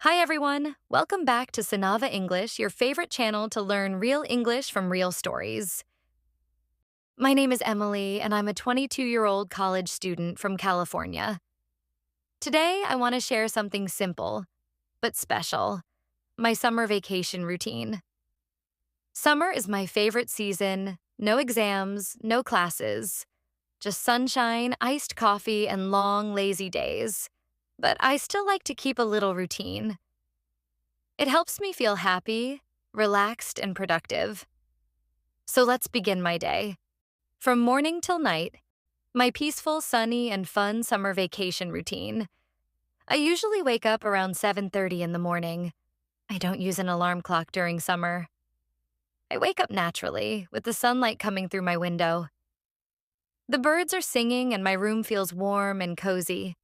Hi everyone! Welcome back to Sanava English, your favorite channel to learn real English from real stories. My name is Emily, and I'm a 22-year-old college student from California. Today, I want to share something simple, but special, my summer vacation routine. Summer is my favorite season, no exams, no classes, just sunshine, iced coffee, and long, lazy days. But I still like to keep a little routine. It helps me feel happy, relaxed, and productive. So let's begin my day. From morning till night, my peaceful, sunny, and fun summer vacation routine. I usually wake up around 7:30 in the morning. I don't use an alarm clock during summer. I wake up naturally, with the sunlight coming through my window. The birds are singing and my room feels warm and cozy.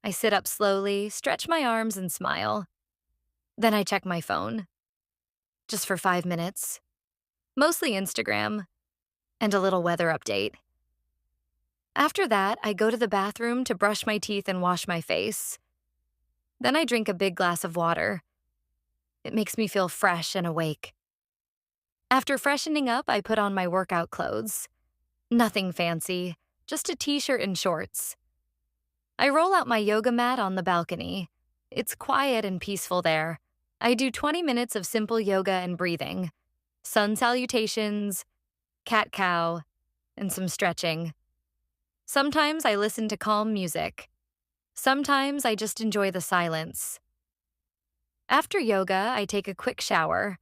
I sit up slowly, stretch my arms, and smile. Then I check my phone. Just for 5 minutes. Mostly Instagram, and a little weather update. After that, I go to the bathroom to brush my teeth and wash my face. Then I drink a big glass of water. It makes me feel fresh and awake. After freshening up, I put on my workout clothes. Nothing fancy, just a t-shirt and shorts. I roll out my yoga mat on the balcony. It's quiet and peaceful there. I do 20 minutes of simple yoga and breathing, sun salutations, cat-cow, and some stretching. Sometimes I listen to calm music. Sometimes I just enjoy the silence. After yoga, I take a quick shower.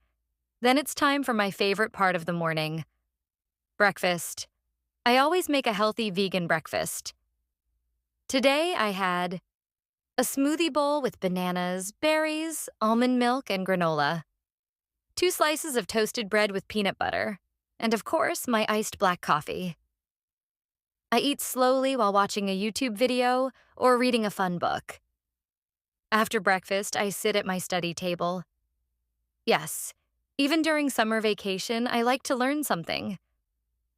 Then it's time for my favorite part of the morning, breakfast. I always make a healthy vegan breakfast. Today I had a smoothie bowl with bananas, berries, almond milk, and granola, 2 slices of toasted bread with peanut butter, and of course, my iced black coffee. I eat slowly while watching a YouTube video or reading a fun book. After breakfast, I sit at my study table. Yes, even during summer vacation, I like to learn something.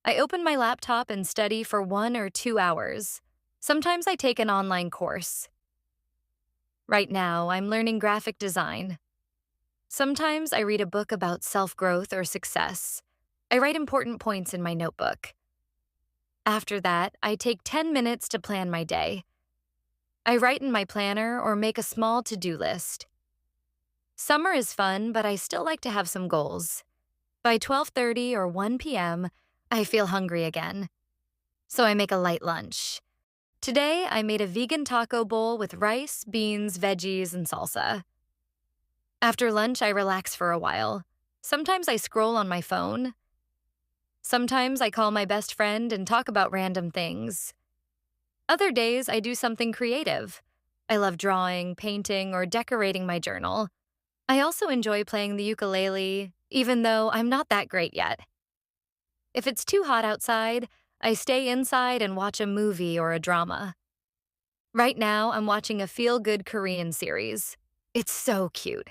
I open my laptop and study for 1 or 2 hours. Sometimes I take an online course. Right now, I'm learning graphic design. Sometimes I read a book about self-growth or success. I write important points in my notebook. After that, I take 10 minutes to plan my day. I write in my planner or make a small to-do list. Summer is fun, but I still like to have some goals. By 12:30 or 1 p.m., I feel hungry again. So I make a light lunch. Today, I made a vegan taco bowl with rice, beans, veggies, and salsa. After lunch, I relax for a while. Sometimes I scroll on my phone. Sometimes I call my best friend and talk about random things. Other days, I do something creative. I love drawing, painting, or decorating my journal. I also enjoy playing the ukulele, even though I'm not that great yet. If it's too hot outside, I stay inside and watch a movie or a drama. Right now, I'm watching a feel-good Korean series. It's so cute.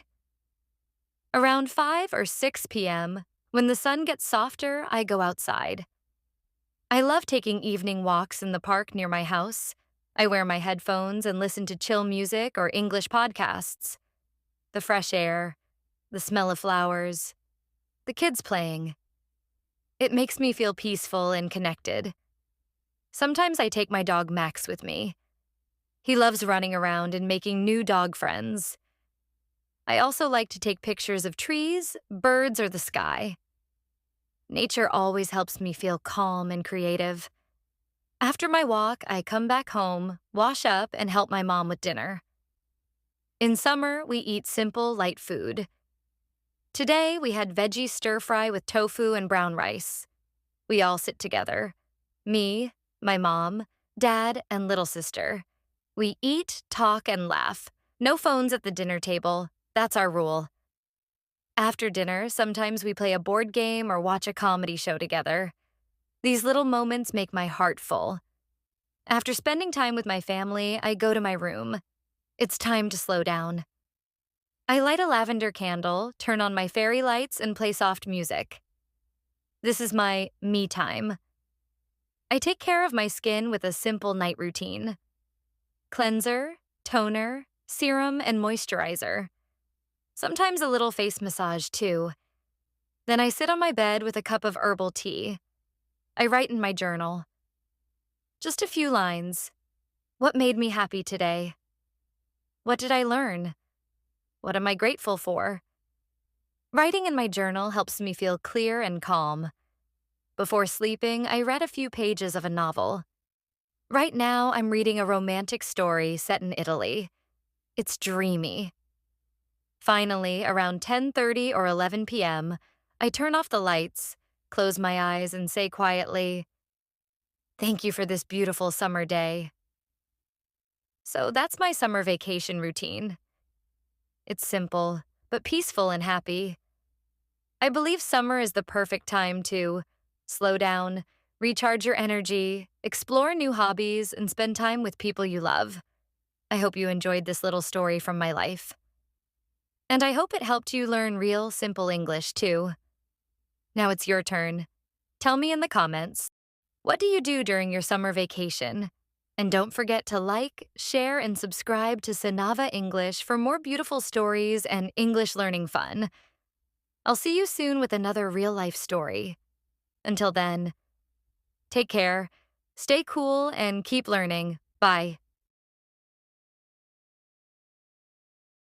Around 5 or 6 p.m., when the sun gets softer, I go outside. I love taking evening walks in the park near my house. I wear my headphones and listen to chill music or English podcasts. The fresh air, the smell of flowers, the kids playing. It makes me feel peaceful and connected. Sometimes I take my dog Max with me. He loves running around and making new dog friends. I also like to take pictures of trees, birds, or the sky. Nature always helps me feel calm and creative. After my walk, I come back home, wash up, and help my mom with dinner. In summer, we eat simple, light food. Today, we had veggie stir-fry with tofu and brown rice. We all sit together. Me, my mom, dad, and little sister. We eat, talk, and laugh. No phones at the dinner table. That's our rule. After dinner, sometimes we play a board game or watch a comedy show together. These little moments make my heart full. After spending time with my family, I go to my room. It's time to slow down. I light a lavender candle, turn on my fairy lights, and play soft music. This is my me time. I take care of my skin with a simple night routine. Cleanser, toner, serum, and moisturizer. Sometimes a little face massage, too. Then I sit on my bed with a cup of herbal tea. I write in my journal. Just a few lines. What made me happy today? What did I learn? What am I grateful for? Writing in my journal helps me feel clear and calm. Before sleeping, I read a few pages of a novel. Right now, I'm reading a romantic story set in Italy. It's dreamy. Finally, around 10:30 or 11 p.m., I turn off the lights, close my eyes, and say quietly, "Thank you for this beautiful summer day." So that's my summer vacation routine. It's simple, but peaceful and happy. I believe summer is the perfect time to slow down, recharge your energy, explore new hobbies, and spend time with people you love. I hope you enjoyed this little story from my life. And I hope it helped you learn real, simple English, too. Now it's your turn. Tell me in the comments, what do you do during your summer vacation? And don't forget to like, share, and subscribe to Sanava English for more beautiful stories and English learning fun. I'll see you soon with another real-life story. Until then, take care, stay cool, and keep learning. Bye.